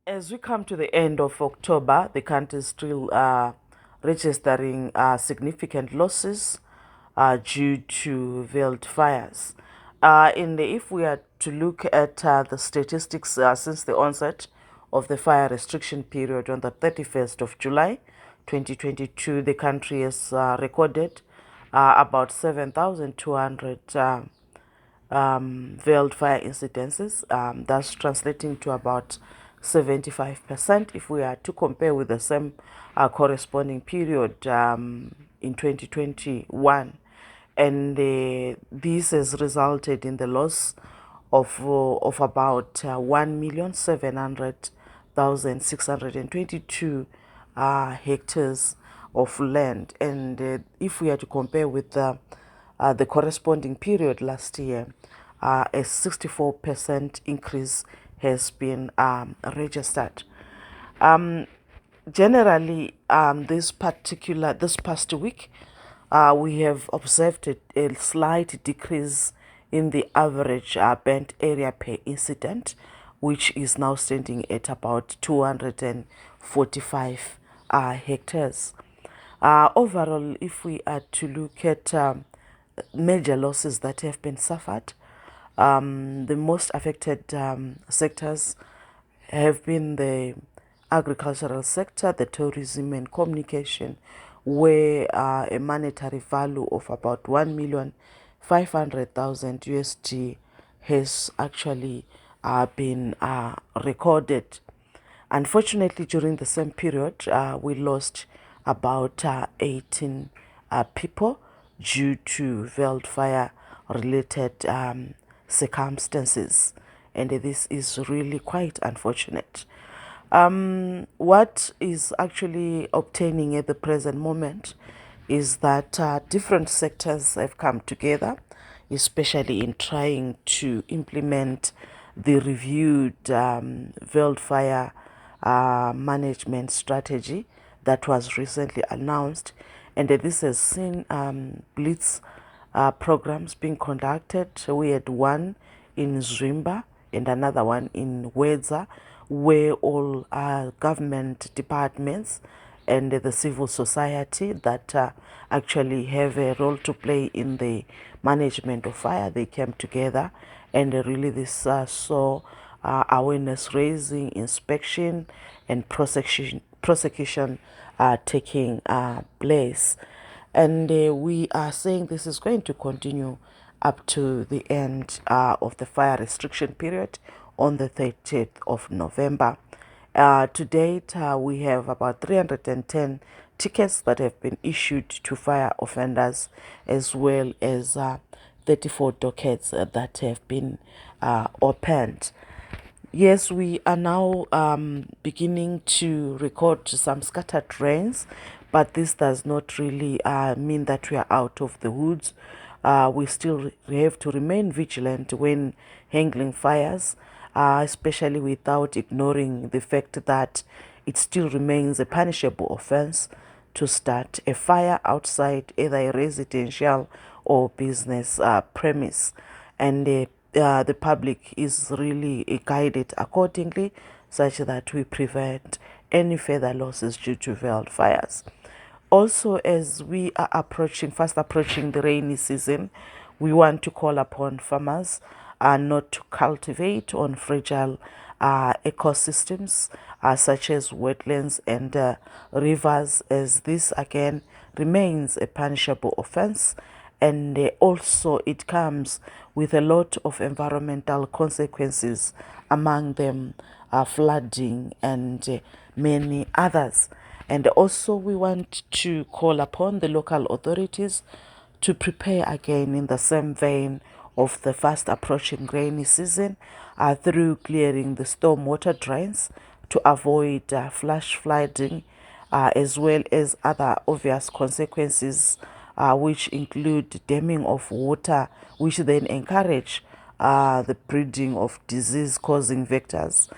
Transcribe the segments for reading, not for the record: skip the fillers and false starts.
As we come to the end of October, the country is still registering significant losses due to veld fires. If we are to look at the statistics since the onset of the fire restriction period on the 31st of July 2022, the country has recorded about 7,200 veiled fire incidences. That's translating to about 75% if we are to compare with the same corresponding period in 2021. And this has resulted in the loss of about 1,700,622 hectares of land. And if we are to compare with the corresponding period last year, a 64% increase has been registered. Generally, this past week, we have observed a slight decrease in the average burnt area per incident, which is now standing at about 245 hectares. Overall, if we are to look at major losses that have been suffered, the most affected sectors have been the agricultural sector, the tourism and communication, where a monetary value of about 1,500,000 USD has actually been recorded. Unfortunately, during the same period, we lost about 18 people due to wildfire related circumstances, and this is really quite unfortunate. What is actually obtaining at the present moment is that different sectors have come together, especially in trying to implement the reviewed wildfire management strategy that was recently announced. And this has seen blitz programs being conducted. We had one in Zwimba and another one in Wedza, where all government departments and the civil society that actually have a role to play in the management of fire, they came together, and really this saw awareness raising, inspection and prosecution taking place. And we are saying this is going to continue up to the end of the fire restriction period on the 30th of November. To date, we have about 310 tickets that have been issued to fire offenders, as well as 34 dockets that have been opened. Yes, we are now beginning to record some scattered rains, but this does not really mean that we are out of the woods. We still have to remain vigilant when handling fires, especially without ignoring the fact that it still remains a punishable offense to start a fire outside either a residential or business premise. And the public is really guided accordingly, such that we prevent any further losses due to wildfires. Also, as we are fast approaching the rainy season, we want to call upon farmers not to cultivate on fragile ecosystems such as wetlands and rivers, as this again remains a punishable offense. And also it comes with a lot of environmental consequences, among them flooding and many others. And also we want to call upon the local authorities to prepare again in the same vein of the fast approaching rainy season through clearing the stormwater drains to avoid flash flooding, as well as other obvious consequences, which include damming of water, which then encourage the breeding of disease-causing vectors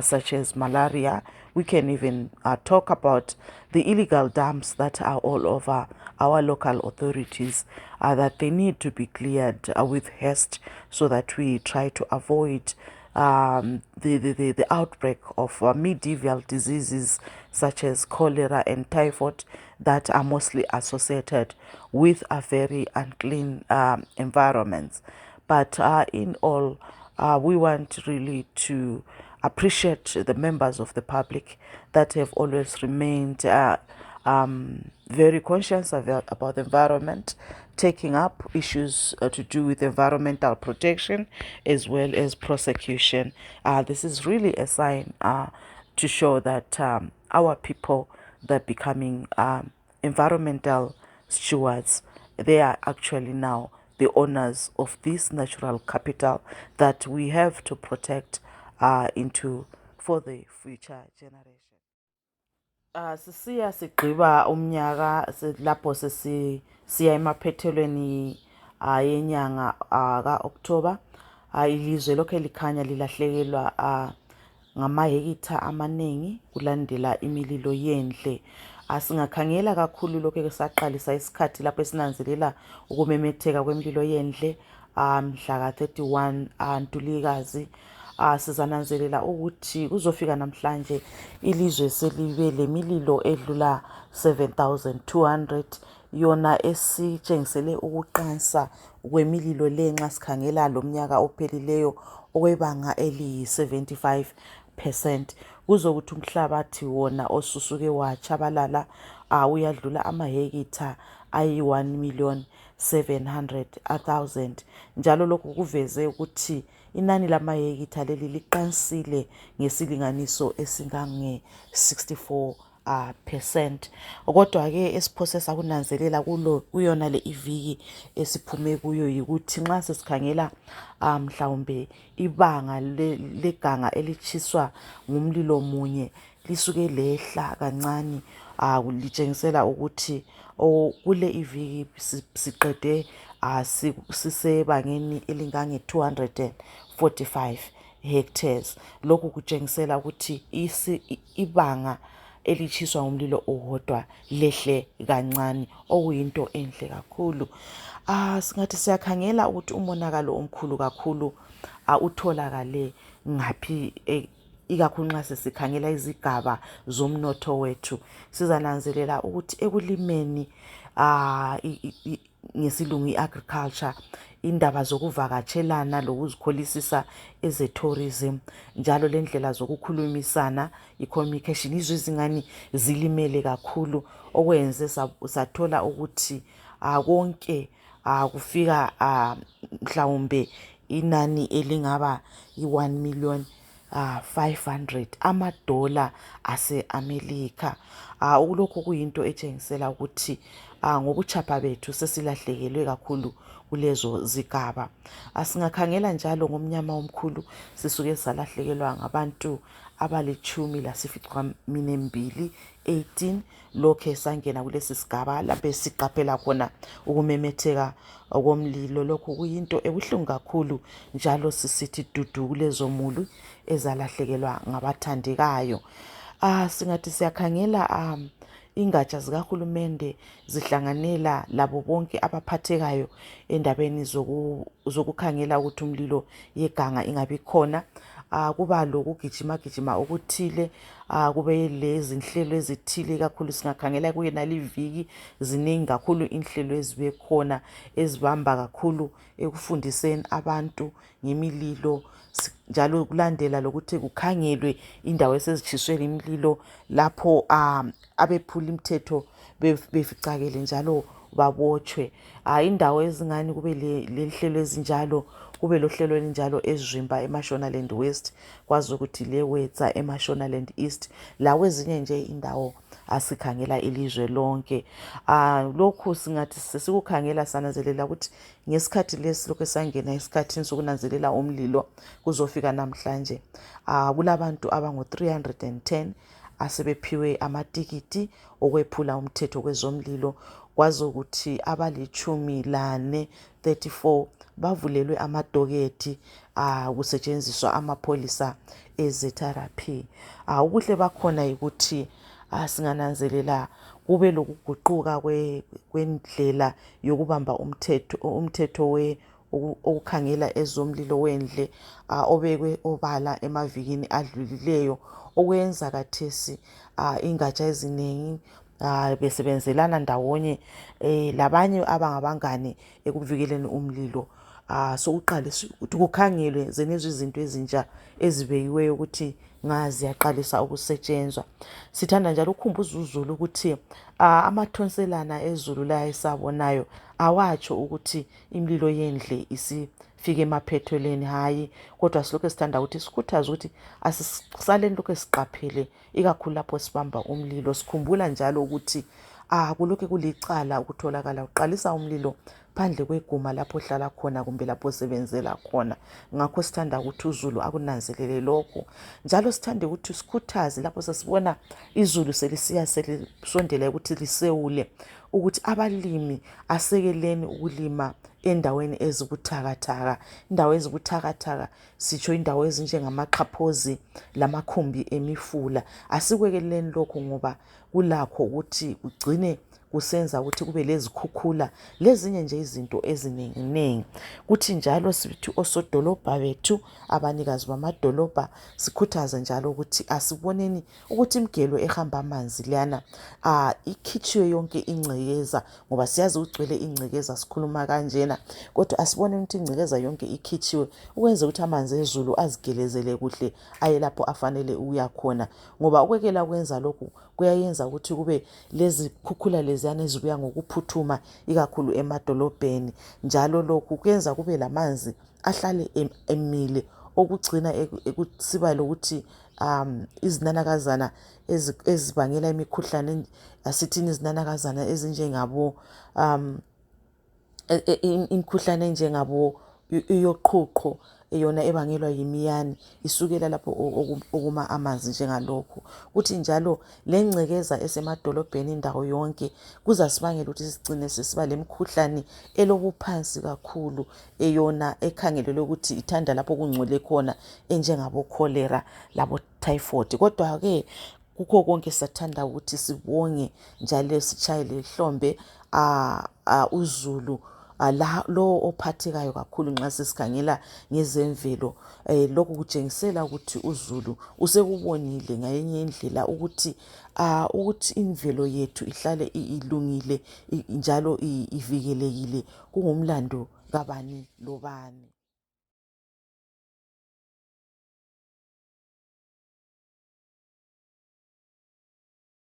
such as malaria. We can even talk about the illegal dams that are all over our local authorities, that they need to be cleared with haste, so that we try to avoid the outbreak of medieval diseases such as cholera and typhoid that are mostly associated with a very unclean environments. But in all, we want really to appreciate the members of the public that have always remained very conscious about the environment, taking up issues to do with environmental protection as well as prosecution. This is really a sign to show that our people, they're becoming environmental stewards. They are actually now the owners of this natural capital that we have to protect into for the future generation. Sisiya sigqiba umnyaka lapho siya emaphethelweni yenyanga ka-October. Ilizwe lokhe likhanya lilahlekelwa ngamahektha amaningi kulandela imililo yendle. Singakhangela kakhulu lokho esaqalisa isikhathi lapho esinanzelela ukumemetheka kwemililo yendle mhla ka-31 Ntulikazi. Sizananzelela ukuthi kuzofika namhlanje ilizwe selibe lemililo edlula 7,200 yona esitshengisele ukuqansa kwemililo le nxa sikhangela lo mnyaka ophelileyo okwebanga eliyi-75%. Kuzokuthi umhlabathi wona osusuke watshabalala uyadlula amahektha ayi-1,700,000 njalo lokhu kuveze ukuthi inani lamahektha leli liqansile ngesilinganiso esingange-64%. Kodwa-ke esiphose sakunanzelela kuyona le iviki esiphume kuyo yikuthi nxa sesikhangela mhlawumbe ibanga leganga elitshiswa ngumlilo munye lisuke lehla kancane, litshengisela ukuthi kule iviki siqede sisebangeni elingange-245 hectares. Lokhu kutshengisela ukuthi ibanga elitshiswa ngumlilo owodwa lehle kancane, okuyinto enhle kakhulu. Singathi siyakhangela ukuthi umonakalo omkhulu kakhulu utholakale ngaphi, ikakhulu nxa sesikhangela izigaba zomnotho wethu. Sizananzelela ukuthi ekulimeni ngesilungu i-agriculture, indaba zokuvakatshelana lokuzikholisisa eze-tourism njalo lendlela zokukhulumisana i-communication yizo ezingani zilimele kakhulu, okwenze sathola ukuthi konke kufika mhlawumbe inani elingaba yi-1,500,000 amadola ase-America. Lokhu kuyinto etshengisela ukuthi ngobuchapha bethu sesilahlekelwe kakhulu kulezo zigaba. Singakhangela njalo ngomnyama omkhulu sisuke salahlekelwa ngabantu abali-12 18 lokhe sangena kulesi sigaba lapho siqaphela khona ukumemetheka komlilo. Lokhu kuyinto ebuhlungu kakhulu njalo sisithi dudu kulezo mulu ezalahlekelwa ngabathandekayo. Singathi siyakhangela ingatsha zikahulumende zihlanganela labo bonke abaphathekayo endabeni zokukhangela ukuthi umlilo yeganga ingabi khona. Kuba lokugijima okuthile, kube lezinhlelo ezithile, kakhulu singakhangela kuyena liviki ziningi kakhulu inhlelo ezibe khona ezibamba kakhulu ekufundiseni abantu ngemililo, njalo kulandela lokuthi kukhangelwe indawo esezitshiswe imililo lapho abephula imithetho beficakele njalo babotshwe. Indawo ezingani kube lenhlelo ezinjalo, kube lohlelo elinjalo ezimba eMashonaland West, kwazi ukuthi leWetsa eMashonaland East, lawo ezinye nje indawo asikhangela ilizwe lonke. Lokhu singathi sesikukhangela sananzelela ukuthi ngesikhathi lesi lokho esangena esikhathini sokunanzelela umlilo kuzofika namhlanje, kulabantu abangu-310 asebephiwe amatikiti okwephula umthetho kwezomlilo, kwazi ukuthi abali-14 34 bavulelwe amadoketi kusetshenziswa amapholisa eze-therapy. Ubuhle bakhona ukuthi singananzelela kube lokuguquka kwendlela yokubamba umthetho okukhangela ezomlilo wendle obekwe obala emavikini adlulileyo, okwenza kathesi ingatsha eziningi besebenzelana ndawonye labanye abangabangane ekuvikeleni umlilo. Sokuqalisa ukuthi kukhangelwe zenezo izinto ezintsha ezibekiweyo ukuthi ziyaqalisa ukusetshenzwa. Sithanda njalo ukukhumbuza uzulu ukuthi amathonselana ezulu la esabonayo awatsho ukuthi imililo yendle isifike emaphethelweni, hayi, kodwa silokhu sithanda ukuthi sikhuthaze ukuthi asisaleni lokhu siqaphele, ikakhulu lapho sibamba umlilo, sikhumbula njalo ukuthi kulokhu kulicala ukutholakala uqalisa umlilo phandle kweguma lapho ohlala khona kumbe lapho osebenzela khona. Ngakho sithanda ukuthi uzulu akunanzelele lokho, njalo sithande ukuthi sikhuthaze lapho sesibona izulu selisiya selisondela ukuthi lisewule, ukuthi abalimi asekeleni ukulima endaweni ezibuthakathaka. Indawo ezibuthakathaka sitsho indawo ezinjengamaxhaphozi lamakhumbi emifula. Asikwekeleni lokho ngoba kulakho ukuthi kugcine kusenza ukuthi kube lezikhukhula lezinye nje izinto ezinenginengi. Kuthi njalo sithi osodolobha bethu, abanikazi bamadolobha, sikhuthaze njalo ukuthi asiboneni ukuthi imigelo ehamba amanzi leyana ikhitshiwe yonke ingcekeza, ngoba siyazi ugcwele ingcekeza sikhuluma kanjena, kodwa asiboneni ukuthi ingcekeza yonke ikhitshiwe ukwenza ukuthi amanzi ezulu azigelezele kuhle aye lapho afanele ukuya khona, ngoba ukwekela kwenza lokhu kuyayenza ukuthi kube lezikhukhula leziyana ezibuya ngokuphuthuma ikakhulu emadolobheni. Njalo lokhu kuyenza kube lamanzi ahlale emile, okugcina kusiba lokuthi izinanakazana ezibangela imikhuhlane, asithini izinanakazana ezinjengabo imikhuhlane enjengabo yoqhuqho, yona ebangelwa yimiyane, isukela lapho okuma amanzi njengalokhu. Kuthi njalo lengcekeza esemadolobheni indawo yonke kuzasibangela ukuthi sigcine sesiba lemikhuhlane elobuphansi kakhulu, eyona ekhangelelwe ukuthi ithanda lapho kungcwele khona, enjengabo cholera labo typhoid. Kodwa-ke kukho konke siyathanda ukuthi sibonge njalo sitshayele ihlombe uzulu lo ophathekayo kakhulu nxa sesikhangela ngezemvelo. Lokhu kutshengisela ukuthi uzulu usekubonile ngayinye indlela ukuthi imvelo yethu ihlale ilungile njalo ivikelekile kungumlando kabani lobani.